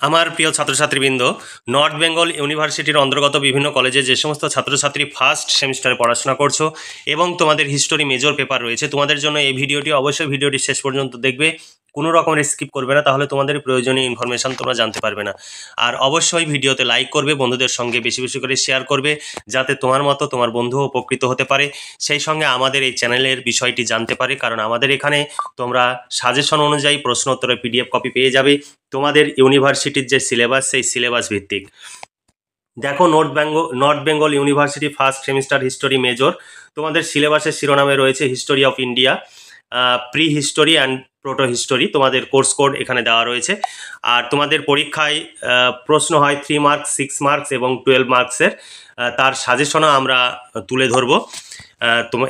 আমার প্রিয় ছাত্রছাত্রীবৃন্দ, নর্থ বেঙ্গল ইউনিভার্সিটির অন্তর্গত বিভিন্ন কলেজে যে সমস্ত ছাত্রছাত্রী ফার্স্ট সেমিস্টারে পড়াশোনা করছো এবং তোমাদের হিস্টোরি মেজর পেপার রয়েছে, তোমাদের জন্য এই ভিডিওটি অবশ্যই ভিডিওটি শেষ পর্যন্ত দেখবে, কোনো রকমের স্কিপ করবে না, তাহলে তোমাদের প্রয়োজনীয় ইনফরমেশান তোমরা জানতে পারবে না। আর অবশ্যই ভিডিওতে লাইক করবে, বন্ধুদের সঙ্গে বেশি বেশি করে শেয়ার করবে, যাতে তোমার মতো তোমার বন্ধুও উপকৃত হতে পারে, সেই সঙ্গে আমাদের এই চ্যানেলের বিষয়টি জানতে পারে। কারণ আমাদের এখানে তোমরা সাজেশন অনুযায়ী প্রশ্ন উত্তরের পিডিএফ কপি পেয়ে যাবে তোমাদের ইউনিভার্সিটির যে সিলেবাস, সেই সিলেবাস ভিত্তিক। দেখো, north Bengal university first semester history major, তোমাদের সিলেবাসের শিরোনামে রয়েছে history of India, pre history and proto history. তোমাদের কোর্স কোড এখানে দেওয়া রয়েছে। আর তোমাদের পরীক্ষায় প্রশ্ন হয় 3 মার্কস, 6 মার্কস এবং 12 মার্কসের। তার সাজেশনও আমরা তুলে ধরবো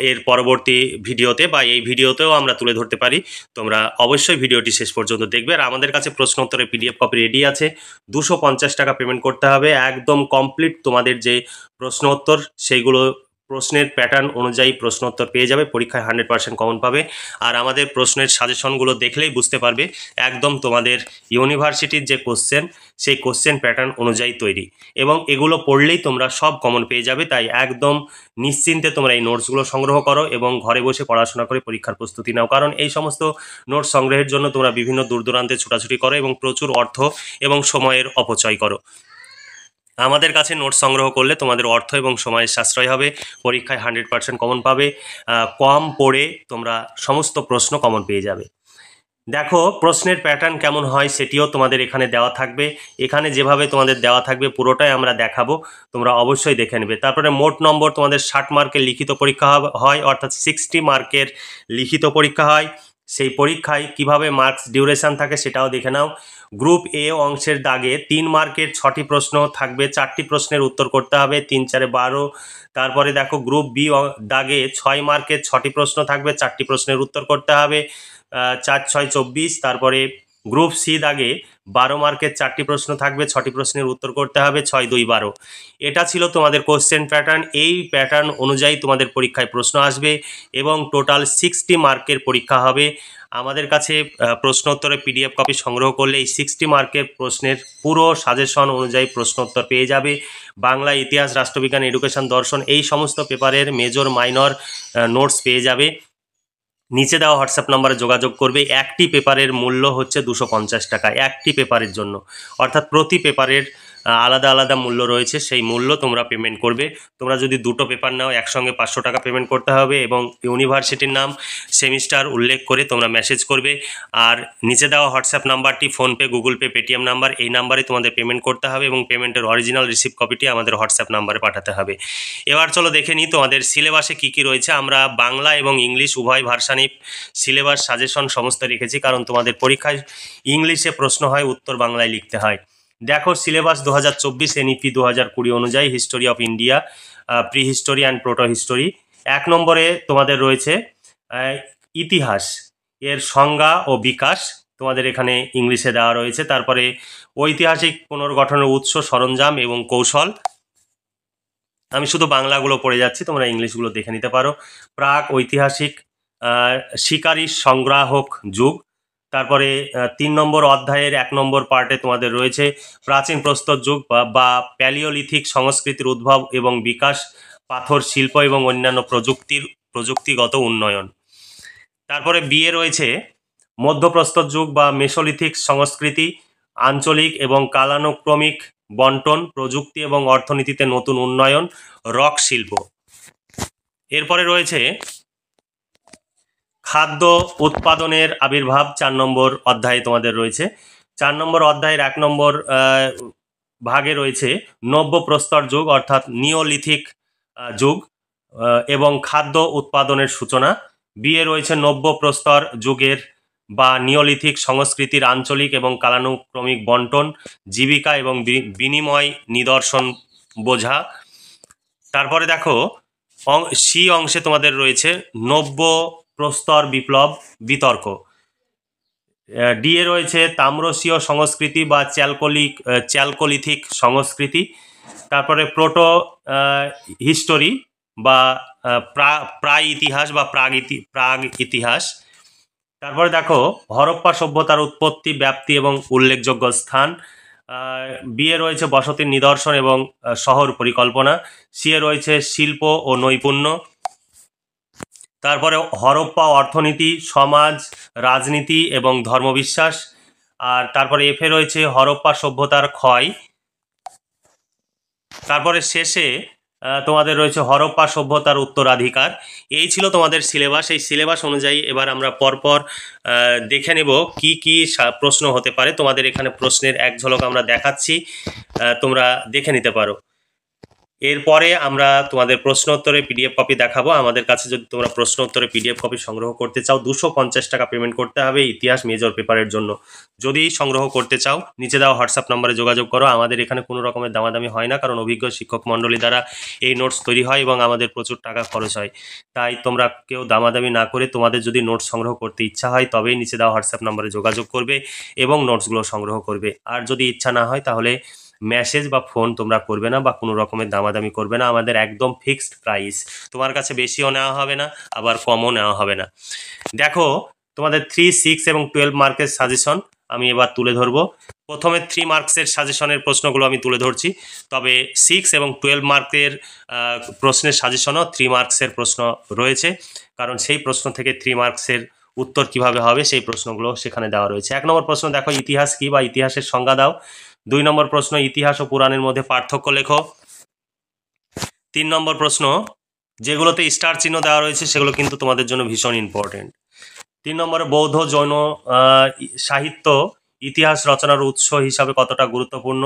এর পরবর্তী ভিডিওতে, বা এই ভিডিওতেও আমরা তুলে ধরতে পারি। তোমরা অবশ্যই ভিডিওটি শেষ পর্যন্ত দেখবে। আর আমাদের কাছে প্রশ্ন উত্তরের পিডিএফ কপি রেডি আছে, 250 টাকা পেমেন্ট করতে হবে। একদম কমপ্লিট তোমাদের যে প্রশ্ন উত্তর, সেইগুলো প্রশ্নের প্যাটার্ন অনুযায়ী প্রশ্ন উত্তর পেয়ে যাবে, পরীক্ষায় 100% কমন পাবে। আর আমাদের প্রশ্নের সাজেশনগুলো দেখলেই বুঝতে পারবে একদম তোমাদের ইউনিভার্সিটির যে কোশ্চেন, সেই কোশ্চেন প্যাটার্ন অনুযায়ী তৈরি, এবং এগুলো পড়লেই তোমরা সব কমন পেয়ে যাবে। তাই একদম নিশ্চিন্তে তোমরা এই নোটসগুলো সংগ্রহ করো এবং ঘরে বসে পড়াশোনা করে পরীক্ষার প্রস্তুতি নাও। কারণ এই সমস্ত নোটস সংগ্রহের জন্য তোমরা বিভিন্ন দূর দূরান্তে ছোটাছুটি করো এবং প্রচুর অর্থ এবং সময়ের অপচয় করো। আমাদের কাছে নোটস সংগ্রহ করলে তোমাদের অর্থ এবং সময়ের সাশ্রয় হবে, পরীক্ষায় 100% কমন পাবে, কম পড়ে তোমরা সমস্ত প্রশ্ন কমন পেয়ে যাবে। দেখো, প্রশ্নের প্যাটার্ন কেমন হয় সেটিও তোমাদের এখানে দেওয়া থাকবে। এখানে যেভাবে তোমাদের দেওয়া থাকবে পুরোটাই আমরা দেখাবো, তোমরা অবশ্যই দেখে নেবে। তারপরে মোট নম্বর তোমাদের 60 মার্কের লিখিত পরীক্ষা হয়, অর্থাৎ 60 মার্কের লিখিত পরীক্ষা হয়। সেই পরীক্ষায় কিভাবে মার্কস ডিউরেশন থাকে সেটাও দেখে নাও। গ্রুপ এ অংশের দাগে 3 মার্কের 6টি প্রশ্ন থাকবে, 4টি প্রশ্নের উত্তর করতে হবে, 3 4 12। তারপরে দেখো, গ্রুপ বি দাগে 6 মার্কের 6টি প্রশ্ন থাকবে, 4টি প্রশ্নের উত্তর করতে হবে, 4 6 24। তারপরে গ্রুপ সি দাগে 12 মার্কের 4টি প্রশ্ন থাকবে, 6টি প্রশ্নের উত্তর করতে হবে, 6 2 12। এটা ছিল তোমাদের কোশ্চেন প্যাটার্ন। এই প্যাটার্ন অনুযায়ী তোমাদের পরীক্ষায় প্রশ্ন আসবে এবং টোটাল 60 মার্কের পরীক্ষা হবে। আমাদের কাছে প্রশ্ন উত্তরের পিডিএফ কপি সংগ্রহ করলে এই 60 মার্কের প্রশ্নের পুরো সাজেশন অনুযায়ী প্রশ্ন উত্তর পেয়ে যাবে। বাংলা, ইতিহাস, রাষ্ট্রবিজ্ঞান, এডুকেশন, দর্শন, এই সমস্ত পেপারের মেজর মাইনর নোটস পেয়ে যাবে। নিচে দেওয়া হোয়াটসঅ্যাপ নাম্বারে যোগাযোগ করবে। একটি পেপারের মূল্য হচ্ছে 250 টাকা, একটি পেপারের জন্য, অর্থাৎ প্রতি পেপারের আলাদা আলাদা মূল্য রয়েছে, সেই মূল্য তোমরা পেমেন্ট করবে। তোমরা যদি দুটো পেপার নাও, একসঙ্গে 500 টাকা পেমেন্ট করতে হবে এবং ইউনিভার্সিটির নাম, সেমিস্টার উল্লেখ করে তোমরা মেসেজ করবে। আর নিচে দেওয়া হোয়াটসঅ্যাপ নাম্বারটি PhonePe, Google pay, Paytm number, এই নাম্বারে তোমাদের পেমেন্ট করতে হবে এবং পেমেন্টের অরিজিনাল রিসিপ্ট কপিটি আমাদের হোয়াটসঅ্যাপ নাম্বারে পাঠাতে হবে। এবার চলো দেখে নিই তোমাদের সিলেবাসে কী কী রয়েছে। আমরা বাংলা এবং ইংলিশ উভয় ভার্সানই সিলেবাস সাজেশন সমস্ত রেখেছি, কারণ তোমাদের পরীক্ষায় ইংলিশে প্রশ্ন হয়, উত্তর বাংলায় লিখতে হয়। দেখো, সিলেবাস 2024 এনইপি 2020 অনুযায়ী history of India, pre history and proto history. 1 নম্বরে তোমাদের রয়েছে ইতিহাস, এর সংজ্ঞা ও বিকাশ, তোমাদের এখানে ইংলিশে দেওয়া রয়েছে। তারপরে ঐতিহাসিক পুনর্গঠনের উৎস, সরঞ্জাম এবং কৌশল। আমি শুধু বাংলাগুলো পড়ে যাচ্ছি, তোমরা ইংলিশগুলো দেখে নিতে পারো। প্রাক ঐতিহাসিক শিকারী সংগ্রাহক যুগ। তারপরে 3 নম্বর অধ্যায়ের 1 নম্বর পার্টে তোমাদের রয়েছে প্রাচীন প্রস্তর যুগ বা প্যালিওলিথিক সংস্কৃতির উদ্ভব এবং বিকাশ, পাথর শিল্প এবং অন্যান্য প্রযুক্তিগত উন্নয়ন। তারপরে বিয়ে রয়েছে মধ্যপ্রস্তর যুগ বা মেসোলিথিক সংস্কৃতি, আঞ্চলিক এবং কালানুক্রমিক বন্টন, প্রযুক্তি এবং অর্থনীতিতে নতুন উন্নয়ন, রক শিল্প। এরপরে রয়েছে খাদ্য উৎপাদনের আবির্ভাব, 4 নম্বর অধ্যায়ে তোমাদের রয়েছে। 4 নম্বর অধ্যায়ের 1 নম্বর ভাগে রয়েছে নব্য প্রস্তর যুগ, অর্থাৎ নিওলিথিক যুগ এবং খাদ্য উৎপাদনের সূচনা। বিয়ে রয়েছে নব্য প্রস্তর যুগের বা নিওলিথিক সংস্কৃতির আঞ্চলিক এবং কালানুক্রমিক বন্টন, জীবিকা এবং বিনিময় নিদর্শন বোঝা। তারপরে দেখো, সি অংশে তোমাদের রয়েছে নব্য প্রস্তর বিপ্লব বিতর্ক। ডি এ রয়েছে তাম্রশীয় সংস্কৃতি বা চ্যালকোলিথিক সংস্কৃতি। তারপরে প্রোটো হিস্টোরি বা প্রায় ইতিহাস বা প্রাগ ইতিহাস। তারপরে দেখো, হরপ্পা সভ্যতার উৎপত্তি, ব্যাপ্তি এবং উল্লেখযোগ্য স্থান। বি এ রয়েছে বসতির নিদর্শন এবং শহর পরিকল্পনা। সি এ রয়েছে শিল্প ও নৈপুণ্য। তারপরে হরপ্পা অর্থনীতি, সমাজ, রাজনীতি এবং ধর্মবিশ্বাস। আর তারপরে এফে রয়েছে হরপ্পা সভ্যতার ক্ষয়। তারপরে শেষে তোমাদের রয়েছে হরপ্পা সভ্যতার উত্তরাধিকার। এই ছিল তোমাদের সিলেবাস। এই সিলেবাস অনুযায়ী এবার আমরা পরপর দেখে নেব কি কি প্রশ্ন হতে পারে। তোমাদের এখানে প্রশ্নের এক ঝলক আমরা দেখাচ্ছি, তোমরা দেখে নিতে পারো। এরপরে আমরা তোমাদের প্রশ্ন উত্তরে পিডিএফ কপি দেখাবো। আমাদের কাছে যদি তোমরা প্রশ্ন উত্তরে পিডিএফ কপি সংগ্রহ করতে চাও 250 টাকা পেমেন্ট করতে হবে ইতিহাস মেজর পেপারের জন্য। যদি সংগ্রহ করতে চাও নিচে দেওয়া হোয়াটসঅ্যাপ নম্বরে যোগাযোগ করো। আমাদের এখানে কোনো রকমের দামাদামি হয় না, কারণ অভিজ্ঞ শিক্ষক মণ্ডলী দ্বারা এই নোটস তৈরি হয় এবং আমাদের প্রচুর টাকা খরচ হয়। তাই তোমরা কেউ দামাদামি না করে তোমাদের যদি নোটস সংগ্রহ করতে ইচ্ছা হয় তবেই নিচে দেওয়া হোয়াটসঅ্যাপ নম্বরে যোগাযোগ করবে এবং নোটসগুলো সংগ্রহ করবে। আর যদি ইচ্ছা না হয় তাহলে মেসেজ বা ফোন তোমরা করবে না বা কোনো রকমের দামাদামি করবে না। আমাদের একদম ফিক্সড প্রাইস, তোমার কাছে বেশিও নেওয়া হবে না আবার কমও নেওয়া হবে না। দেখো তোমাদের 3, 6 এবং 12 মার্কের সাজেশন আমি এবার তুলে ধরবো। প্রথমে 3 মার্কসের সাজেশনের প্রশ্নগুলো আমি তুলে ধরছি, তবে 6 এবং 12 মার্কের প্রশ্নের সাজেশনও 3 মার্কসের প্রশ্ন রয়েছে, কারণ সেই প্রশ্ন থেকে 3 মার্কসের উত্তর কিভাবে হবে সেই প্রশ্নগুলো সেখানে দেওয়া রয়েছে। 1 নম্বর প্রশ্ন দেখো, ইতিহাস কি বা ইতিহাসের সংজ্ঞা দাও। 2 নম্বর প্রশ্ন, ইতিহাস ও পুরাণের মধ্যে পার্থক্য লেখো। 3 নম্বর প্রশ্ন, যেগুলোতে স্টার চিহ্ন দেওয়া রয়েছে সেগুলো কিন্তু তোমাদের জন্য ভীষণ ইম্পর্টেন্ট। 3 নম্বরে বৌদ্ধ জৈন সাহিত্য ইতিহাস রচনার উৎস হিসাবে কতটা গুরুত্বপূর্ণ।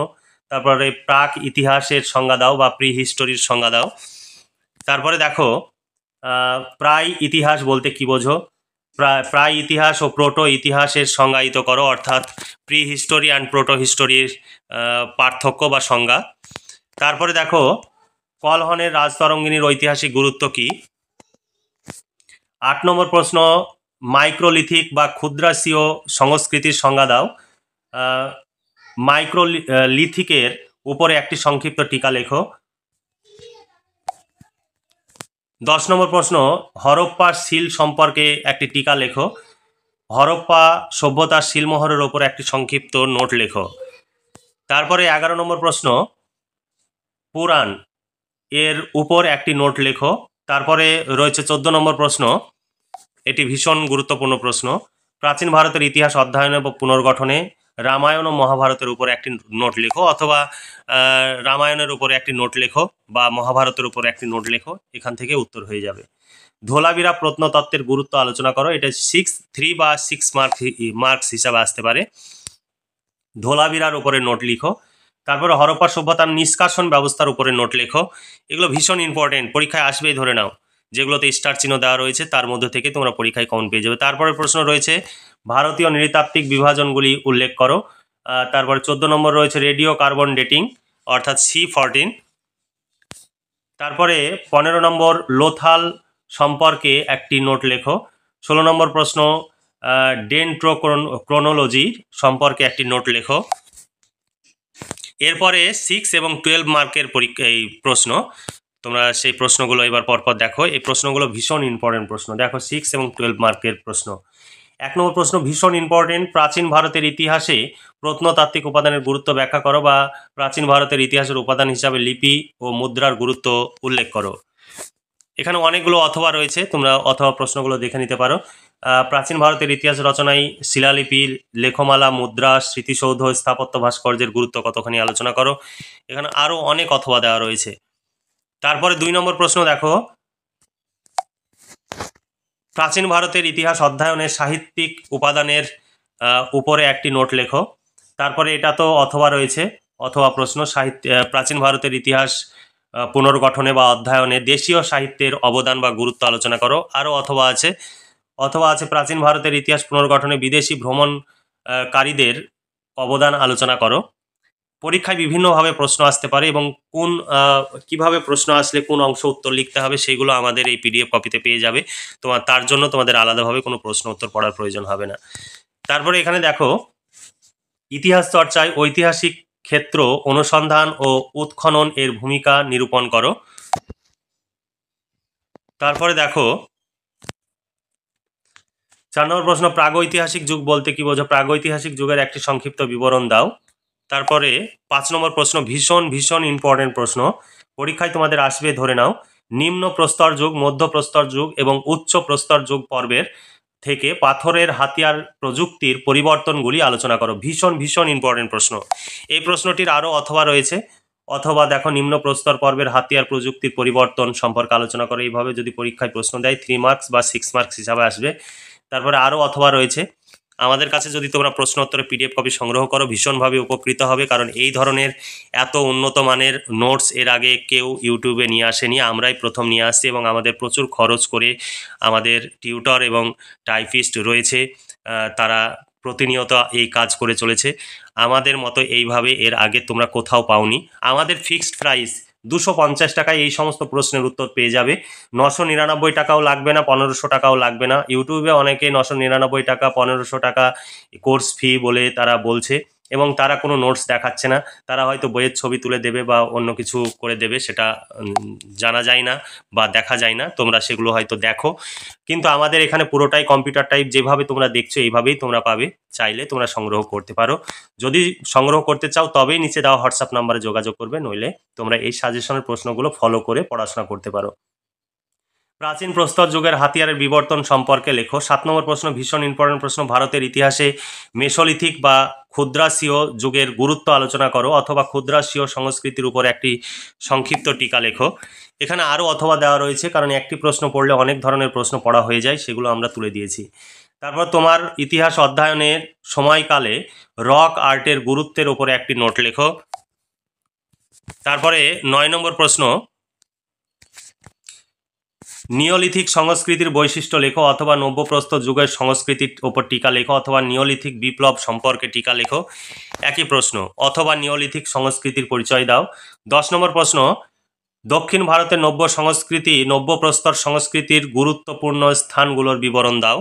তারপরে প্রাক ইতিহাসের সংজ্ঞা দাও বা প্রি হিস্টোরির সংজ্ঞা দাও। তারপরে দেখো প্রায় ইতিহাস বলতে কি বোঝো। প্রায় ইতিহাস ও প্রোটো ইতিহাসের সংজ্ঞায়িত করো, অর্থাৎ প্রি হিস্টোরি অ্যান্ড প্রোটো হিস্টোরির পার্থক্য বা সংজ্ঞা। তারপরে দেখো কলহনের রাজতরঙ্গিনীর ঐতিহাসিক গুরুত্ব কি। 8 নম্বর প্রশ্ন, মাইক্রোলিথিক বা ক্ষুদ্রাসীয় সংস্কৃতির সংজ্ঞা দাও। মাইক্রোলিথিকের উপরে একটি সংক্ষিপ্ত টিকা লেখো। 10 নম্বর প্রশ্ন, হরপ্পার সিল সম্পর্কে একটি টিকা লেখো। হরপ্পা সভ্যতার সিলমোহরের ওপর একটি সংক্ষিপ্ত নোট লেখো। তারপরে 11 নম্বর প্রশ্ন, পুরাণ এর উপর একটি নোট লেখো। তারপরে রয়েছে 14 নম্বর প্রশ্ন, এটি ভীষণ গুরুত্বপূর্ণ প্রশ্ন, প্রাচীন ভারতের ইতিহাস অধ্যয়নে বা পুনর্গঠনে রামায়ণ ও মহাভারতের উপরে একটি নোট লেখো, অথবা রামায়ণের উপরে একটি নোট লেখো বা মহাভারতের উপরে একটি নোট লেখো, এখান থেকে উত্তর হয়ে যাবে। ধোলাবিরা প্রত্নতত্ত্বের গুরুত্ব আলোচনা করো। এটা 3 বা 6 মার্কস হিসাবে আসতে পারে। ধোলাবিরার উপরে নোট লিখো। তারপরে হরপ্পা সভ্যতার নিষ্কাশন ব্যবস্থার উপরে নোট লেখো। এগুলো ভীষণ ইম্পর্টেন্ট, পরীক্ষায় আসবেই ধরে নাও। যেগুলোতে স্টার চিহ্ন দেওয়া রয়েছে তার মধ্যে থেকে তোমরা পরীক্ষায় কমন পেয়ে যাবে। তারপরে প্রশ্ন রয়েছে ভারতীয় নৃতাত্ত্বিক বিভাজনগুলি উল্লেখ করো। তারপরে 14 নম্বর রয়েছে রেডিও কার্বন ডেটিং, অর্থাৎ C14। তারপরে 15 নম্বর লোথাল সম্পর্কে একটি নোট লেখো। 16 নম্বর প্রশ্ন, ডেন্ট্রোক্রোনোলজি সম্পর্কে একটি নোট লেখো। এরপরে 6 এবং 12 মার্কের এই প্রশ্ন, তোমরা সেই প্রশ্নগুলো এবার পরপর দেখো। এই প্রশ্নগুলো ভীষণ ইম্পর্টেন্ট প্রশ্ন। দেখো 6 এবং 12 মার্কের প্রশ্ন। 1 নম্বর প্রশ্ন ভীষণ ইম্পর্টেন্ট, প্রাচীন ভারতের ইতিহাসে প্রত্নতাত্ত্বিক উপাদানের গুরুত্ব ব্যাখ্যা করো বা প্রাচীন ভারতের ইতিহাসের উপাদান হিসাবে লিপি ও মুদ্রার গুরুত্ব উল্লেখ করো। এখানে অনেকগুলো অথবা রয়েছে, তোমরা অথবা প্রশ্নগুলো দেখে নিতে পারো। প্রাচীন ভারতের ইতিহাস রচনায় শিলালিপি, লেখমালা, মুদ্রা, স্মৃতিসৌধ, স্থাপত্য ভাস্কর্যের গুরুত্ব কতখানি আলোচনা করো। এখানে আরও অনেক অথবা দেওয়া রয়েছে। তারপরে 2 নম্বর প্রশ্ন দেখো, প্রাচীন ভারতের ইতিহাস অধ্যয়নে সাহিত্যিক উপাদানের উপরে একটি নোট লেখো। তারপরে এটা তো অথবা রয়েছে, অথবা প্রশ্ন, প্রাচীন ভারতের ইতিহাস পুনর্গঠনে বা অধ্যয়নে দেশীয় সাহিত্যের অবদান বা গুরুত্ব আলোচনা করো। আরও অথবা আছে প্রাচীন ভারতের ইতিহাস পুনর্গঠনে বিদেশি ভ্রমণকারীদের অবদান আলোচনা করো। পরীক্ষায় বিভিন্নভাবে প্রশ্ন আসতে পারে এবং কিভাবে প্রশ্ন আসলে কোন অংশ উত্তর লিখতে হবে সেগুলো আমাদের এই পিডিএফ কপিতে পেয়ে যাবে। তার জন্য তোমাদের আলাদাভাবে কোনো প্রশ্ন উত্তর পড়ার প্রয়োজন হবে না। তারপরে এখানে দেখো ইতিহাস চর্চায় ঐতিহাসিক ক্ষেত্র অনুসন্ধান ও উৎখনন এর ভূমিকা নিরূপণ করো। তারপরে দেখো 4 নম্বর প্রশ্ন, প্রাগৈতিহাসিক যুগ বলতে কি বোঝো। প্রাগৈতিহাসিক যুগের একটি সংক্ষিপ্ত বিবরণ দাও। তারপরে 5 নম্বর প্রশ্ন ভীষণ ভীষণ ইম্পর্টেন্ট প্রশ্ন, পরীক্ষায় তোমাদের আসবে, ধরে নাও। নিম্ন প্রস্তর যুগ, মধ্য প্রস্তর যুগ এবং উচ্চ প্রস্তর যুগ পর্বের থেকে পাথরের হাতিয়ার প্রযুক্তির পরিবর্তনগুলি আলোচনা করো। ভীষণ ভীষণ ইম্পর্টেন্ট প্রশ্ন। এই প্রশ্নটির আরও অথবা রয়েছে। অথবা দেখো, নিম্ন প্রস্তর পর্বের হাতিয়ার প্রযুক্তির পরিবর্তন সম্পর্কে আলোচনা করো। এইভাবে যদি পরীক্ষায় প্রশ্ন দেয় 3 মার্কস বা 6 মার্কস হিসাবে আসবে। তারপরে আরও অথবা রয়েছে। আমাদের কাছে যদি তোমরা প্রশ্ন উত্তরের পিডিএফ কপি সংগ্রহ করো ভীষণভাবে উপকৃত হবে, কারণ এই ধরনের এত উন্নত মানের নোটস এর আগে কেউ ইউটিউবে নিয়ে আসেনি, আমরাই প্রথম নিয়ে আসছি এবং আমাদের প্রচুর খরচ করে আমাদের টিউটর এবং টাইপিস্ট রয়েছে, তারা প্রতিনিয়ত এই কাজ করে চলেছে। আমাদের মতো এইভাবে এর আগে তোমরা কোথাও পাওনি। আমাদের ফিক্সড প্রাইস 250 টাকায় এই সমস্ত প্রশ্নের উত্তর পেয়ে যাবে। 999 টাকাও লাগবে না, 1500 টাকাও লাগবে না। ইউটিউবে অনেকে 999 টাকা 1500 টাকা কোর্স ফি বলে তারা বলছে, এবং তারা কোনো নোটস দেখাচ্ছে না। তারা হয়তো বইয়ের ছবি তুলে দেবে বা অন্য কিছু করে দেবে, সেটা জানা যায় না বা দেখা যায় না। তোমরা সেগুলো হয়তো দেখো, কিন্তু আমাদের এখানে পুরোটাই কম্পিউটার টাইপ। যেভাবে তোমরা দেখছো এইভাবেই তোমরা পাবে। চাইলে তোমরা সংগ্রহ করতে পারো। যদি সংগ্রহ করতে চাও তবেই নিচে দেওয়া হোয়াটসঅ্যাপ নাম্বারে যোগাযোগ করবে, নইলে তোমরা এই সাজেশনের প্রশ্নগুলো ফলো করে পড়াশোনা করতে পারো। প্রাচীন প্রস্তর যুগের হাতিয়ারের বিবর্তন সম্পর্কে লেখো। 7 নম্বর প্রশ্ন ভীষণ ইম্পর্টেন্ট প্রশ্ন, ভারতের ইতিহাসে মেসোলিথিক বা ক্ষুদ্রাসীয় যুগের গুরুত্ব আলোচনা করো, অথবা ক্ষুদ্রাসীয় সংস্কৃতির উপর একটি সংক্ষিপ্ত টিকা লেখো। এখানে আরও অথবা দেওয়া রয়েছে, কারণ একটি প্রশ্ন পড়লে অনেক ধরনের প্রশ্ন পড়া হয়ে যায়, সেগুলো আমরা তুলে দিয়েছি। তারপর তোমার ইতিহাস অধ্যয়নের সময়কালে রক আর্টের গুরুত্বের উপরে একটি নোট লেখো। তারপরে 9 নম্বর প্রশ্ন, নিওলিথিক সংস্কৃতির বৈশিষ্ট্য লেখো, অথবা নব্যপ্রস্তর যুগের সংস্কৃতির ওপর টিকা লেখো, অথবা নিওলিথিক বিপ্লব সম্পর্কে টিকা লেখো। একই প্রশ্ন, অথবা নিওলিথিক সংস্কৃতির পরিচয় দাও। 10 নম্বর প্রশ্ন, দক্ষিণ ভারতের নব্যপ্রস্তর সংস্কৃতির গুরুত্বপূর্ণ স্থানগুলোর বিবরণ দাও,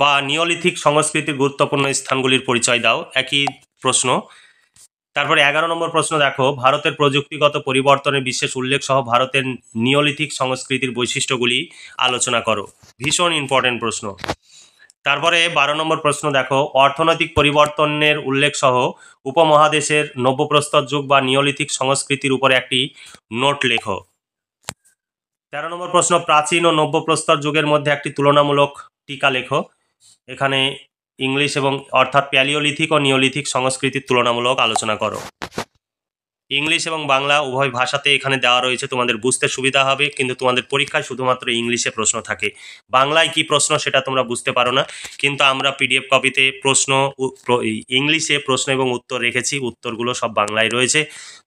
বা নিওলিথিক সংস্কৃতির গুরুত্বপূর্ণ স্থানগুলির পরিচয় দাও। একই প্রশ্ন। তারপরে 11 নম্বর প্রশ্ন দেখো, ভারতের প্রযুক্তিগত পরিবর্তনের বিশেষ উল্লেখ সহ ভারতের নিওলিথিক সংস্কৃতির বৈশিষ্ট্যগুলি আলোচনা করো। ভীষণ ইম্পর্টেন্ট প্রশ্ন। তারপরে 12 নম্বর প্রশ্ন দেখো, অর্থনৈতিক পরিবর্তনের উল্লেখ সহ উপমহাদেশের নব্যপ্রস্তর যুগ বা নিওলিথিক সংস্কৃতির উপরে একটি নোট লেখো। 13 নম্বর প্রশ্ন, প্রাচীন ও নব্যপ্রস্তর যুগের মধ্যে একটি তুলনামূলক টিকা লেখো। এখানে ইংলিশ এবং অর্থাৎ প্যালিওলিথিক ও নিওলিথিক সংস্কৃতির তুলনামূলক আলোচনা করো। ইংলিশ এবং বাংলা উভয় ভাষাতে এখানে দেওয়া রয়েছে, তোমাদের বুঝতে সুবিধা হবে, কিন্তু তোমাদের পরীক্ষায় শুধুমাত্র ইংলিশে প্রশ্ন থাকে। বাংলায় কি প্রশ্ন সেটা তোমরা বুঝতে পারো না, কিন্তু আমরা পিডিএফ কপিতে ইংলিশে প্রশ্ন এবং উত্তর রেখেছি। উত্তরগুলো সব বাংলায় রয়েছে।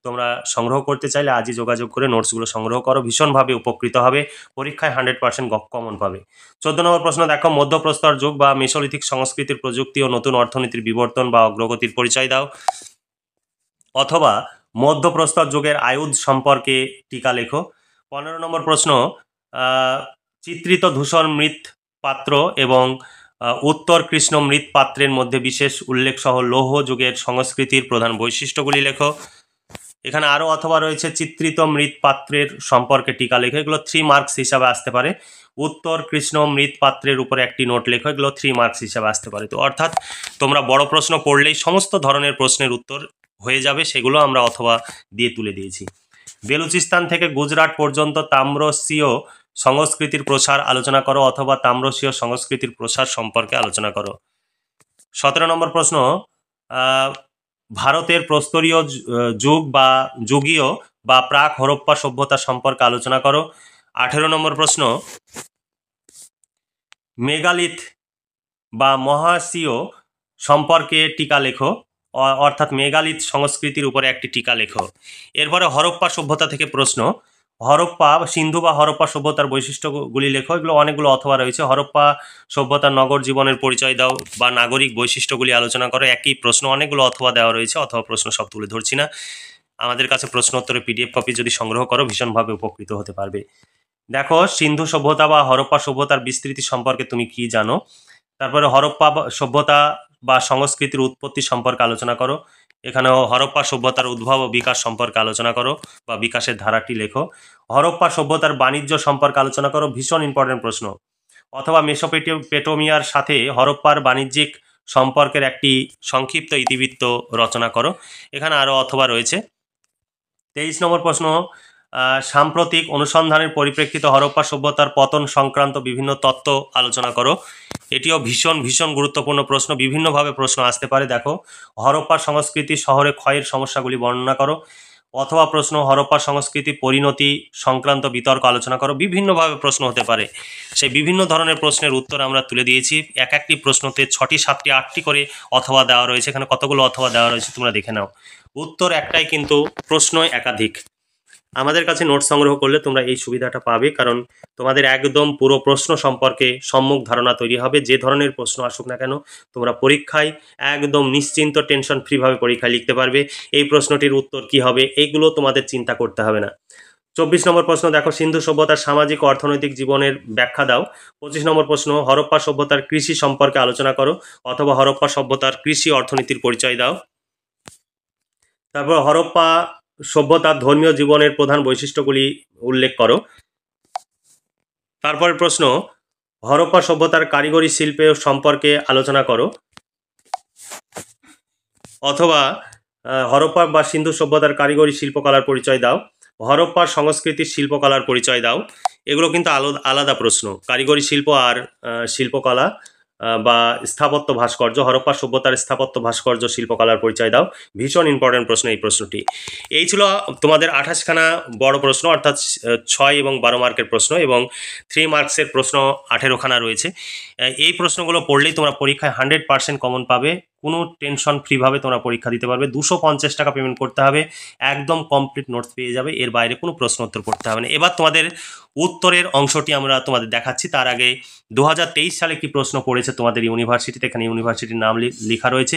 তোমরা সংগ্রহ করতে চাইলে আজই যোগাযোগ করে নোটসগুলো সংগ্রহ করো, ভীষণভাবে উপকৃত হবে। পরীক্ষায় 100% কমন পাবে। 14 নম্বর প্রশ্ন দেখো, মধ্যপ্রস্তর যুগ বা মেসোলিথিক সংস্কৃতির প্রযুক্তি ও নতুন অর্থনীতির বিবর্তন বা অগ্রগতির পরিচয় দাও, অথবা মধ্যপ্রস্তর যুগের আয়ুধ সম্পর্কে টিকা লেখো। 15 নম্বর প্রশ্ন, চিত্রিত ধূসর মৃৎপাত্র এবং উত্তর কৃষ্ণ মৃৎপাত্রের মধ্যে বিশেষ উল্লেখ সহ লৌহ যুগের সংস্কৃতির প্রধান বৈশিষ্ট্যগুলি লেখো। এখানে আরও অথবা রয়েছে, চিত্রিত মৃৎপাত্রের সম্পর্কে টিকা লেখো। এগুলো 3 মার্কস হিসাবে আসতে পারে। উত্তর কৃষ্ণ মৃৎপাত্রের উপরে একটি নোট লেখো। এগুলো 3 মার্কস হিসাবে আসতে পারে। তো অর্থাৎ তোমরা বড় প্রশ্ন পড়লেই সমস্ত ধরনের প্রশ্নের উত্তর হয়ে যাবে, সেগুলো আমরা অথবা দিয়ে তুলে দিয়েছি। বেলুচিস্তান থেকে গুজরাট পর্যন্ত তাম্রশীয় সংস্কৃতির প্রসার আলোচনা করো, অথবা তাম্রশীয় সংস্কৃতির প্রসার সম্পর্কে আলোচনা করো। 17 নম্বর প্রশ্ন, ভারতের প্রস্তরীয় যুগ বা যুগীয় বা প্রাক হরপ্পা সভ্যতা সম্পর্কে আলোচনা করো। 18 নম্বর প্রশ্ন, মেগালিথ বা মহাশীয় সম্পর্কে টিকা লেখো, অর্থাৎ মেগালিথ সংস্কৃতির উপরে একটি টিকা লেখো। এরপরে হরপ্পা সভ্যতা থেকে প্রশ্ন, হরপ্পা সিন্ধু বা হরপ্পা সভ্যতার বৈশিষ্ট্যগুলি লেখো। এগুলো অনেকগুলো অথবা রয়েছে। হরপ্পা সভ্যতার নগর জীবনের পরিচয় দাও বা নাগরিক বৈশিষ্ট্যগুলি আলোচনা করো। একই প্রশ্ন, অনেকগুলো অথবা দেওয়া রয়েছে। অথবা প্রশ্ন সব তুলে ধরছি না। আমাদের কাছে প্রশ্ন উত্তরের পিডিএফ কপি যদি সংগ্রহ করো ভীষণভাবে উপকৃত হতে পারবে। দেখো, সিন্ধু সভ্যতা বা হরপ্পা সভ্যতার বিস্তৃতি সম্পর্কে তুমি কি জানো। তারপরে হরপ্পা সভ্যতা বা সংস্কৃতির উৎপত্তি সম্পর্কে আলোচনা করো। এখানেও হরপ্পা সভ্যতার উদ্ভব ও বিকাশ সম্পর্কে আলোচনা করো বা বিকাশের ধারাটি লেখো। হরপ্পা সভ্যতার বাণিজ্য সম্পর্কে আলোচনা করো। ভীষণ ইম্পর্টেন্ট প্রশ্ন। অথবা মেসোপটেমিয়ার সাথে হরপ্পার বাণিজ্যিক সম্পর্কের একটি সংক্ষিপ্ত ইতিবৃত্ত রচনা করো। এখানে আরও অথবা রয়েছে। 23 নম্বর প্রশ্ন, সাম্প্রতিক অনুসন্ধানের পরিপ্রেক্ষিতে হরপ্পা সভ্যতার পতন সংক্রান্ত বিভিন্ন তত্ত্ব আলোচনা করো। এটিও ভীষণ ভীষণ গুরুত্বপূর্ণ প্রশ্ন, বিভিন্নভাবে প্রশ্ন আসতে পারে। দেখো, হরপ্পা সংস্কৃতি শহরে ক্ষয়ের সমস্যাগুলি বর্ণনা করো, অথবা প্রশ্ন হরপ্পা সংস্কৃতি পরিণতি সংক্রান্ত বিতর্ক আলোচনা করো। বিভিন্নভাবে প্রশ্ন হতে পারে, সেই বিভিন্ন ধরনের প্রশ্নের উত্তর আমরা তুলে দিয়েছি। এক একটি প্রশ্নতে 6টি 7টি 8টি করে অথবা দেওয়া রয়েছে। এখানে কতগুলো অথবা দেওয়া রয়েছে তোমরা দেখে নাও। উত্তর একটাই, কিন্তু প্রশ্ন একাধিক। আমাদের কাছে নোট সংগ্রহ করলে তোমরা এই সুবিধাটা পাবে, কারণ তোমাদের একদম পুরো প্রশ্ন সম্পর্কে সম্যক ধারণা তৈরি হবে। যে ধরনের প্রশ্ন আসুক না কেন, তোমরা পরীক্ষায় একদম নিশ্চিন্ত টেনশন ফ্রিভাবে পরীক্ষায় লিখতে পারবে। এই প্রশ্নটির উত্তর কি হবে এইগুলো তোমাদের চিন্তা করতে হবে না। 24 নম্বর প্রশ্ন, দেখো, সিন্ধু সভ্যতার সামাজিক ও অর্থনৈতিক জীবনের ব্যাখ্যা দাও। 25 নম্বর প্রশ্ন, হরপ্পা সভ্যতার কৃষি সম্পর্কে আলোচনা করো, অথবা হরপ্পা সভ্যতার কৃষি অর্থনীতির পরিচয় দাও। তারপর হরপ্পা সভ্যতার ধর্মীয় জীবনের প্রধান বৈশিষ্ট্যগুলি উল্লেখ করো। তারপরের প্রশ্ন, হরপ্পা সভ্যতার কারিগরি শিল্পের সম্পর্কে আলোচনা করো, অথবা হরপ্পা বা সিন্ধু সভ্যতার কারিগরি শিল্পকলার পরিচয় দাও। হরপ্পার সংস্কৃতির শিল্পকলার পরিচয় দাও। এগুলো কিন্তু আলাদা প্রশ্ন। কারিগরি শিল্প আর শিল্পকলা বা স্থাপত্য ভাস্কর্য, হরপ্পা সভ্যতার স্থাপত্য ভাস্কর্য শিল্পকলার পরিচয় দাও। ভীষণ ইম্পর্টেন্ট প্রশ্ন এই প্রশ্নটি। এই ছিল তোমাদের 28খানা বড় প্রশ্ন, অর্থাৎ 6 এবং 12 মার্কের প্রশ্ন, এবং 3 মার্কসের প্রশ্ন 18খানা রয়েছে। এই প্রশ্নগুলো পড়লেই তোমরা পরীক্ষায় 100% কমন পাবে। কোনো টেনশন ফ্রিভাবে তোমরা পরীক্ষা দিতে পারবে। 250 টাকা পেমেন্ট করতে হবে, একদম কমপ্লিট নোটস পেয়ে যাবে। এর বাইরে কোনো প্রশ্ন উত্তর করতে হবে না। এবার তোমাদের উত্তরের অংশটি আমরা তোমাদের দেখাচ্ছি। তার আগে 2023 সালে কি প্রশ্ন পড়েছে তোমাদের ইউনিভার্সিটিতে, এখানে ইউনিভার্সিটির নাম লেখা রয়েছে।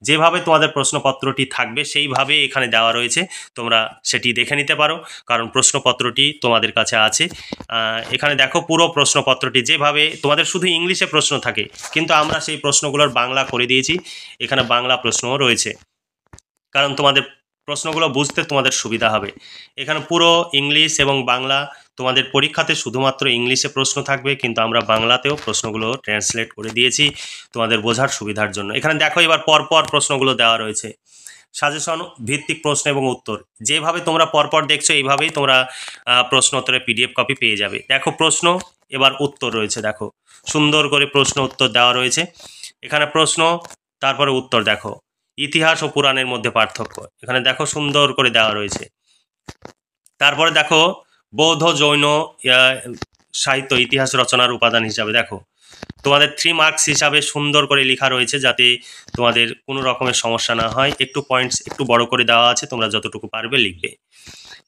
যেভাবে তোমাদের প্রশ্নপত্রটি থাকবে সেইভাবে এখানে দেওয়া রয়েছে, তোমরা সেটি দেখে নিতে পারো, কারণ প্রশ্নপত্রটি তোমাদের কাছে আছে। এখানে দেখো, পুরো প্রশ্নপত্রটি যেভাবে তোমাদের শুধু ইংলিশে প্রশ্ন থাকে, কিন্তু আমরা সেই প্রশ্নগুলোর বাংলা করে দিয়েছি। এখানে বাংলা প্রশ্নও রয়েছে, কারণ তোমাদের প্রশ্নগুলো বুঝতে তোমাদের সুবিধা হবে। এখানে পুরো ইংলিশ এবং বাংলা, তোমাদের পরীক্ষাতে শুধুমাত্র ইংলিশে প্রশ্ন থাকবে, কিন্তু আমরা বাংলাতেও প্রশ্নগুলো ট্রান্সলেট করে দিয়েছি তোমাদের বোঝার সুবিধার জন্য। এখানে দেখো, এবার পরপর প্রশ্নগুলো দেওয়া রয়েছে। সাজেশন ভিত্তিক প্রশ্ন এবং উত্তর, যেভাবে তোমরা পরপর দেখছো এইভাবেই তোমরা প্রশ্ন উত্তরের PDF কপি পেয়ে যাবে। দেখো, প্রশ্ন এবার উত্তর রয়েছে। দেখো, সুন্দর করে প্রশ্ন উত্তর দেওয়া রয়েছে। এখানে প্রশ্ন, তারপরে উত্তর। দেখো, ইতিহাস ও পুরাণের মধ্যে পার্থক্য, এখানে দেখো সুন্দর করে দেওয়া রয়েছে। তারপরে দেখো, বৌদ্ধ জৈন সাহিত্য ইতিহাস রচনার উপাদান হিসাবে, দেখো তোমাদের 3 মার্কস হিসাবে সুন্দর করে লেখা রয়েছে, যাতে তোমাদের কোনো রকমের সমস্যা না হয়। একটু পয়েন্টস একটু বড় করে দেওয়া আছে, তোমরা যতটুকু পারবে লিখবে,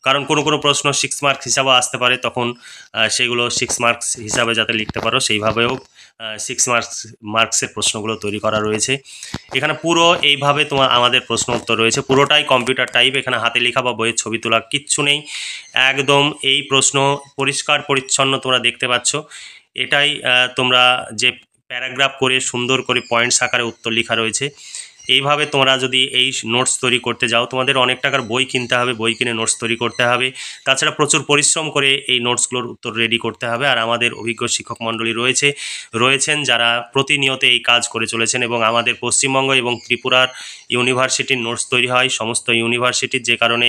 কারণ কোনো প্রশ্ন 6 মার্কস হিসাবে আসতে পারে, তখন সেগুলো 6 মার্কস হিসাবে যাতে লিখতে পারো সেইভাবেও 6 মার্কসের প্রশ্নগুলো তৈরি করা রয়েছে। এখানে পুরো এইভাবে আমাদের প্রশ্ন উত্তর রয়েছে, পুরোটাই কম্পিউটার টাইপ। এখানে হাতে লেখা বা বইয়ের ছবি তোলা কিচ্ছু নেই, একদম এই প্রশ্ন পরিষ্কার পরিচ্ছন্ন তোমরা দেখতে পাচ্ছ। এটাই তোমরা যে প্যারাগ্রাফ করে সুন্দর করে পয়েন্টস আকারে উত্তর লেখা রয়েছে। এইভাবে তোমরা যদি এই নোটস তৈরি করতে যাও, তোমাদের অনেক টাকার বই কিনতে হবে, বই কিনে নোটস তৈরি করতে হবে। তাছাড়া প্রচুর পরিশ্রম করে এই নোটসগুলোর উত্তর রেডি করতে হবে। আর আমাদের অভিজ্ঞ শিক্ষক মণ্ডলী রয়েছেন যারা প্রতিনিয়ত এই কাজ করে চলেছেন, এবং আমাদের পশ্চিমবঙ্গ এবং ত্রিপুরার ইউনিভার্সিটির নোটস তৈরি হয় সমস্ত ইউনিভার্সিটির, যে কারণে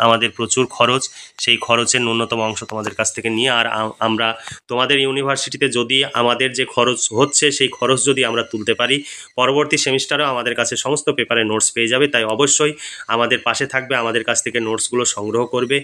আমাদের প্রচুর খরচ। সেই খরচের ন্যূনতম অংশ তোমাদের কাছ থেকে নিয়ে, আর আমরা তোমাদের ইউনিভার্সিটিতে যদি আমাদের যে খরচ হচ্ছে সেই খরচ যদি আমরা তুলতে পারি, পরবর্তী সেমিস্টারেও আমাদের কাছে সমস্ত পেপারে নোটস পেয়ে যাবে। তাই অবশ্যই আমাদের পাশে থাকবে, আমাদের কাছ থেকে নোটসগুলো সংগ্রহ করবে।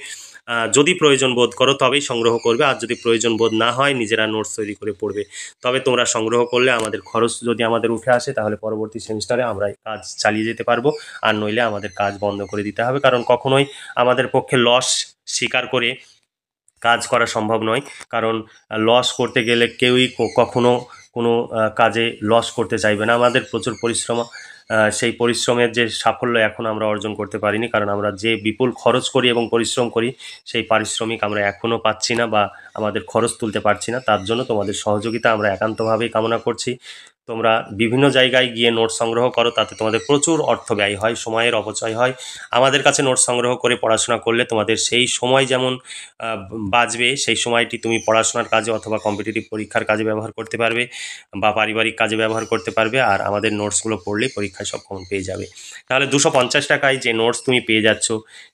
যদি প্রয়োজন বোধ করো তবেই সংগ্রহ করবে, আর যদি প্রয়োজন বোধ না হয় নিজেরা নোটস তৈরি করে পড়বে। তবে তোমরা সংগ্রহ করলে আমাদের খরচ যদি আমাদের উঠে আসে, তাহলে পরবর্তী সেমিস্টারে আমরা কাজ চালিয়ে যেতে পারবো, আর নইলে আমাদের কাজ বন্ধ করে দিতে হবে। কারণ কখনোই আমাদের পক্ষে লস স্বীকার করে কাজ করা সম্ভব নয়, কারণ লস করতে গেলে কেউই কখনো কোনো কাজে লস করতে চাইবে না। আমাদের প্রচুর পরিশ্রম, সেই পরিশ্রমের যে সাফল্য এখন আমরা অর্জন করতে পারিনি, কারণ আমরা যে বিপুল খরচ করি এবং পরিশ্রম করি সেই পারিশ্রমিক আমরা এখনও পাচ্ছি না, বা আমাদের খরচ তুলতে পারছি না। তার জন্য তোমাদের সহযোগিতা আমরা একান্তভাবেই কামনা করছি। তোমরা বিভিন্ন জায়গায় গিয়ে নোট সংগ্রহ করো, তাতে তোমাদের প্রচুর অর্থ ব্যয় হয়, সময়ের অপচয় হয়। আমাদের কাছে নোট সংগ্রহ করে পড়াশোনা করলে তোমাদের সেই সময় যেমন বাঁচবে, সেই সময়টি তুমি পড়াশোনার কাজে অথবা কম্পিটিটিভ পরীক্ষার কাজে ব্যবহার করতে পারবে বা পারিবারিক কাজে ব্যবহার করতে পারবে। আর আমাদের নোটসগুলো পড়লেই পরীক্ষায় সব কমন পেয়ে যাবে। তাহলে 250 টাকায় যে নোটস তুমি পেয়ে যাচ্ছ,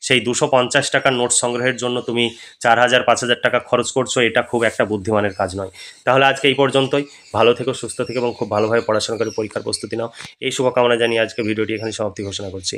সেই 250 টাকার নোটস সংগ্রহের জন্য তুমি 4000-5000 টাকা খরচ করছো, এটা খুব একটা বুদ্ধিমানের কাজ নয়। তাহলে আজকে এই পর্যন্তই। ভালো থেকো, সুস্থ থেকো এবং খুব ভালোভাবে পড়াশোনা করে পরীক্ষার প্রস্তুতি নাও। এই শুভকামনা জানিয়ে আজকে ভিডিওটি এখানে সমাপ্তি ঘোষণা করছি।